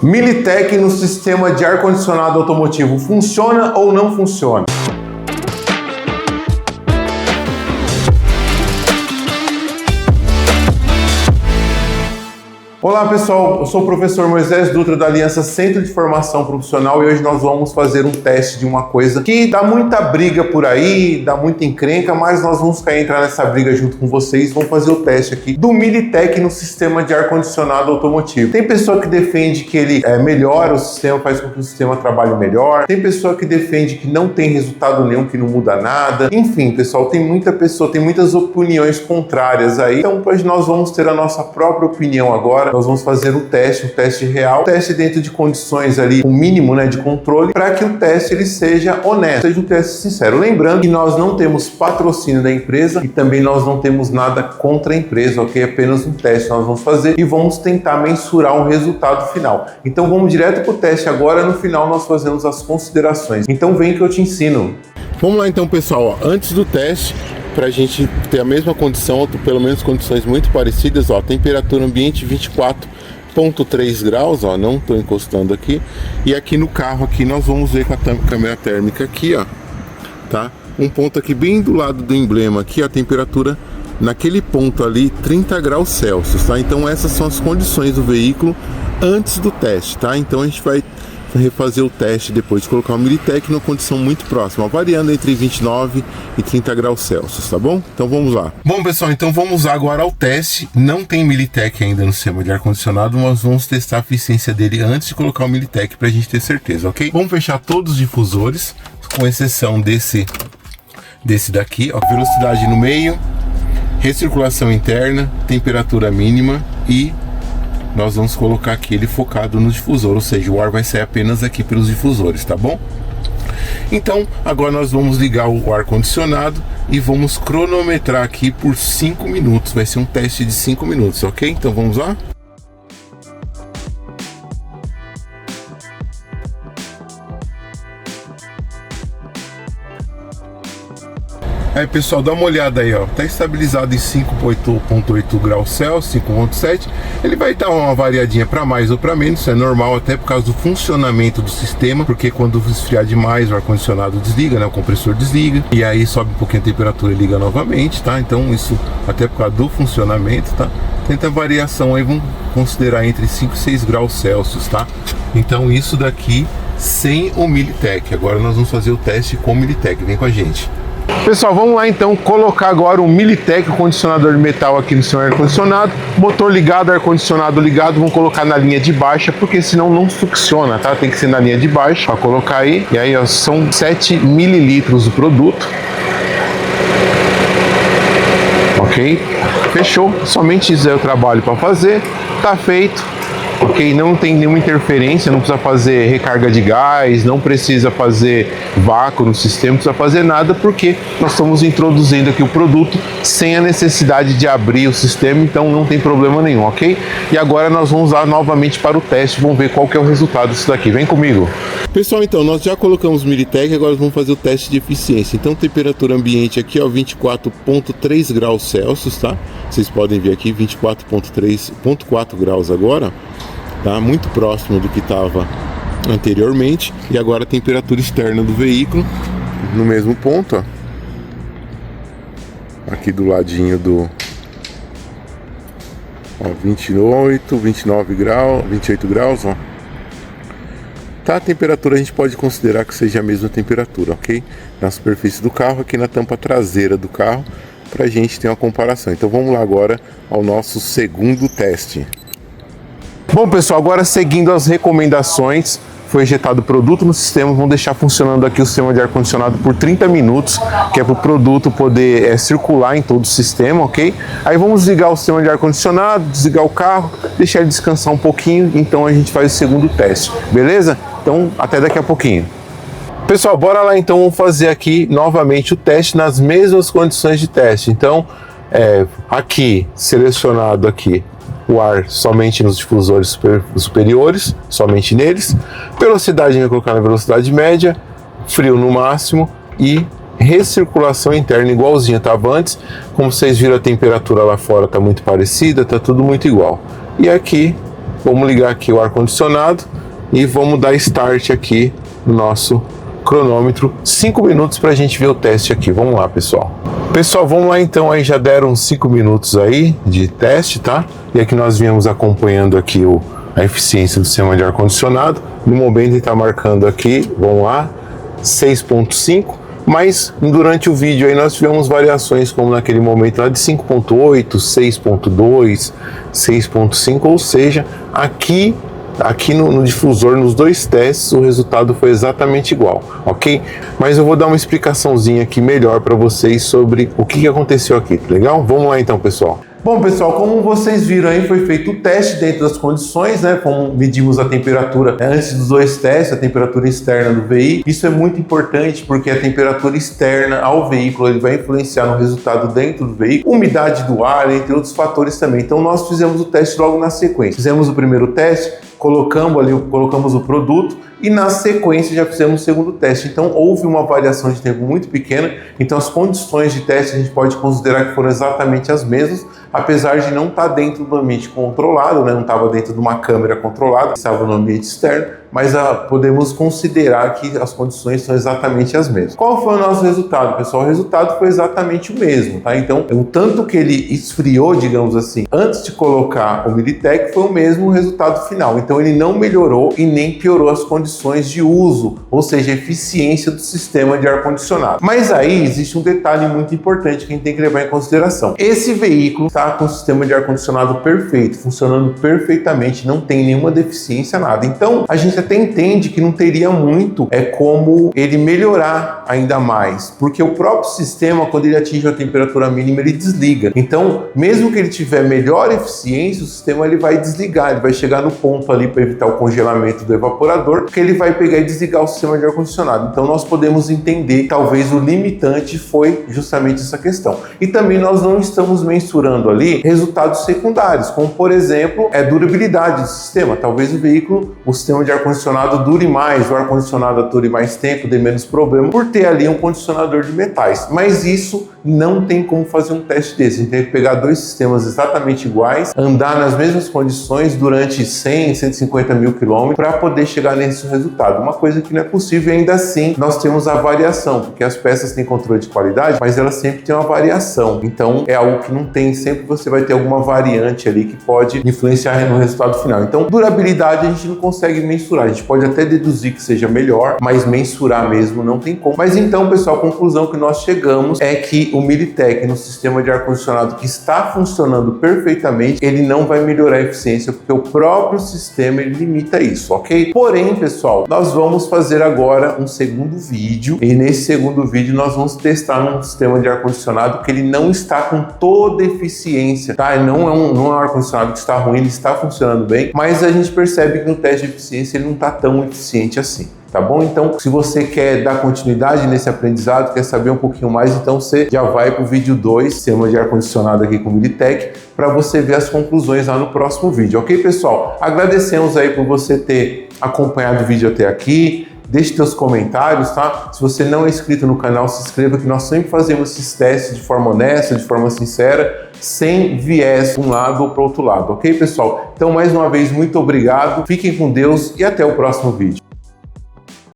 Militech no sistema de ar-condicionado automotivo funciona ou não funciona? Olá pessoal, eu sou o professor Moisés Dutra da Aliança Centro de Formação Profissional e hoje nós vamos fazer um teste de uma coisa que dá muita briga por aí, dá muita encrenca, mas nós vamos entrar nessa briga junto com vocês. Vamos fazer o teste aqui do Militech no sistema de ar-condicionado automotivo. Tem pessoa que defende que ele melhora o sistema, faz com que o sistema trabalhe melhor. Tem pessoa que defende que não tem resultado nenhum, que não muda nada. Enfim, pessoal, tem muitas opiniões contrárias aí. Então, hoje nós vamos ter a nossa própria opinião agora. Nós vamos fazer um teste real, um teste dentro de condições ali, um mínimo de controle, para que o teste ele seja honesto, seja um teste sincero. Lembrando que nós não temos patrocínio da empresa e também nós não temos nada contra a empresa, ok? Apenas um teste nós vamos fazer e vamos tentar mensurar um resultado final. Então vamos direto para o teste agora, no final nós fazemos as considerações. Então vem que eu te ensino. Vamos lá então, pessoal, antes do teste, para a gente ter a mesma condição, ou pelo menos condições muito parecidas, temperatura ambiente 24,3 graus, não estou encostando aqui, e aqui no carro aqui nós vamos ver com a câmera térmica aqui, tá? Um ponto aqui bem do lado do emblema aqui, a temperatura naquele ponto ali 30 graus Celsius, tá? Então essas são as condições do veículo antes do teste, tá? Então a gente vai refazer o teste depois de colocar o Militech numa condição muito próxima, variando entre 29 e 30 graus Celsius, tá bom? Então vamos lá. Bom pessoal, então vamos agora ao teste. Não tem Militech ainda no sistema de ar-condicionado, mas vamos testar a eficiência dele antes de colocar o Militech pra gente ter certeza, ok? Vamos fechar todos os difusores, com exceção desse daqui, velocidade no meio, recirculação interna, temperatura mínima e nós vamos colocar aqui ele focado no difusor, ou seja, o ar vai sair apenas aqui pelos difusores, tá bom? Então, agora nós vamos ligar o ar-condicionado e vamos cronometrar aqui por 5 minutos, vai ser um teste de 5 minutos, ok? Então vamos lá? Aí pessoal, dá uma olhada aí, tá estabilizado em 5,8 graus Celsius, 5,7. Ele vai dar uma variadinha para mais ou para menos, isso é normal até por causa do funcionamento do sistema, porque quando esfriar demais o ar-condicionado desliga, o compressor desliga, e aí sobe um pouquinho a temperatura e liga novamente, tá? Então isso até por causa do funcionamento, tá? Tenta variação aí, vamos considerar entre 5 e 6 graus Celsius, tá? Então isso daqui sem o Militech. Agora nós vamos fazer o teste com o Militech, vem com a gente. Pessoal, vamos lá então colocar agora o Militech, o condicionador de metal aqui no seu ar-condicionado, motor ligado, ar-condicionado ligado, vamos colocar na linha de baixa, porque senão não succiona, tá? Tem que ser na linha de baixa, para colocar aí, e aí são 7 mililitros do produto. Ok? Fechou, somente isso é o trabalho para fazer, tá feito. Ok, não tem nenhuma interferência, não precisa fazer recarga de gás, não precisa fazer vácuo no sistema, não precisa fazer nada, porque nós estamos introduzindo aqui o produto sem a necessidade de abrir o sistema, então não tem problema nenhum, ok? E agora nós vamos lá novamente para o teste, vamos ver qual que é o resultado disso daqui, vem comigo. Pessoal, então nós já colocamos o Militech, agora vamos fazer o teste de eficiência. Então temperatura ambiente aqui, 24,3 graus Celsius, tá? Vocês podem ver aqui 24,4 graus agora. Tá muito próximo do que estava anteriormente. E agora a temperatura externa do veículo no mesmo ponto, aqui do ladinho do 29 graus, 28 graus, Tá, a temperatura a gente pode considerar que seja a mesma temperatura, ok? Na superfície do carro, aqui na tampa traseira do carro, pra gente ter uma comparação. Então vamos lá agora ao nosso segundo teste. Bom pessoal, agora seguindo as recomendações, foi injetado o produto no sistema, vamos deixar funcionando aqui o sistema de ar-condicionado por 30 minutos, que é para o produto poder circular em todo o sistema, ok? Aí vamos desligar o sistema de ar-condicionado, desligar o carro, deixar ele descansar um pouquinho, então a gente faz o segundo teste, beleza? Então até daqui a pouquinho. Pessoal, bora lá então, vamos fazer aqui novamente o teste nas mesmas condições de teste. Então, aqui, selecionado aqui, o ar somente nos difusores superiores, somente neles. Velocidade a gente vai colocar na velocidade média, frio no máximo e recirculação interna igualzinha estava antes. Como vocês viram, a temperatura lá fora está muito parecida, está tudo muito igual. E aqui Vamos ligar aqui o ar-condicionado e vamos dar start aqui no nosso cronômetro. 5 minutos para a gente ver o teste aqui. Vamos lá, pessoal. Pessoal, vamos lá então. Aí já deram 5 minutos aí de teste, tá? E aqui nós viemos acompanhando aqui a eficiência do sistema de ar-condicionado. No momento ele está marcando aqui, vamos lá, 6.5. Mas durante o vídeo aí nós tivemos variações, como naquele momento lá de 5.8, 6.2, 6.5, ou seja, aqui no difusor, nos dois testes, o resultado foi exatamente igual, ok? Mas eu vou dar uma explicaçãozinha aqui melhor para vocês sobre o que aconteceu aqui, legal? Vamos lá então, pessoal. Bom, pessoal, como vocês viram aí, foi feito o teste dentro das condições, né? Como medimos a temperatura antes dos dois testes, a temperatura externa do veículo. Isso é muito importante porque a temperatura externa ao veículo ele vai influenciar no resultado dentro do veículo, umidade do ar, entre outros fatores também. Então nós fizemos o teste logo na sequência. Fizemos o primeiro teste, colocamos o produto e na sequência já fizemos o segundo teste. Então houve uma variação de tempo muito pequena, então as condições de teste a gente pode considerar que foram exatamente as mesmas, apesar de não estar dentro do ambiente controlado, né? Não estava dentro de uma câmera controlada, estava no ambiente externo, mas podemos considerar que as condições são exatamente as mesmas. Qual foi o nosso resultado, pessoal? O resultado foi exatamente o mesmo, tá? Então, o tanto que ele esfriou, digamos assim, antes de colocar o Militec, foi o mesmo resultado final. Então, ele não melhorou e nem piorou as condições de uso, ou seja, a eficiência do sistema de ar-condicionado. Mas aí existe um detalhe muito importante que a gente tem que levar em consideração. Esse veículo está com o sistema de ar-condicionado perfeito, funcionando perfeitamente, não tem nenhuma deficiência, nada. Então, a gente até entende que não teria muito como ele melhorar ainda mais, porque o próprio sistema, quando ele atinge a temperatura mínima, ele desliga. Então, mesmo que ele tiver melhor eficiência, o sistema ele vai desligar, ele vai chegar no ponto ali para evitar o congelamento do evaporador, que ele vai pegar e desligar o sistema de ar-condicionado. Então, nós podemos entender que talvez o limitante foi justamente essa questão. E também nós não estamos mensurando ali resultados secundários, como por exemplo, a durabilidade do sistema. Talvez o sistema de ar-condicionado dure mais, o ar-condicionado dure mais tempo, dê menos problema, por ter ali um condicionador de metais. Mas isso não tem como fazer um teste desse. A gente tem que pegar dois sistemas exatamente iguais, andar nas mesmas condições durante 100, 150 mil quilômetros para poder chegar nesse resultado. Uma coisa que não é possível, e ainda assim nós temos a variação, porque as peças têm controle de qualidade, mas elas sempre têm uma variação. Então é algo que não tem, sempre você vai ter alguma variante ali que pode influenciar no resultado final. Então, durabilidade a gente não consegue mensurar. A gente pode até deduzir que seja melhor, mas mensurar mesmo não tem como. Mas então, pessoal, a conclusão que nós chegamos é que o Militec no sistema de ar-condicionado que está funcionando perfeitamente, ele não vai melhorar a eficiência, porque o próprio sistema ele limita isso, ok? Porém, pessoal, nós vamos fazer agora um segundo vídeo, e nesse segundo vídeo nós vamos testar um sistema de ar-condicionado que ele não está com toda a eficiência, tá? Não é um ar-condicionado que está ruim, ele está funcionando bem, mas a gente percebe que no teste de eficiência ele não está tão eficiente assim. Tá bom? Então, se você quer dar continuidade nesse aprendizado, quer saber um pouquinho mais, então você já vai para o vídeo 2, sistema de ar-condicionado aqui com o Militec, para você ver as conclusões lá no próximo vídeo, ok, pessoal? Agradecemos aí por você ter acompanhado o vídeo até aqui. Deixe seus comentários, tá? Se você não é inscrito no canal, se inscreva, que nós sempre fazemos esses testes de forma honesta, de forma sincera, sem viés para um lado ou para o outro lado, ok, pessoal? Então, mais uma vez, muito obrigado, fiquem com Deus e até o próximo vídeo.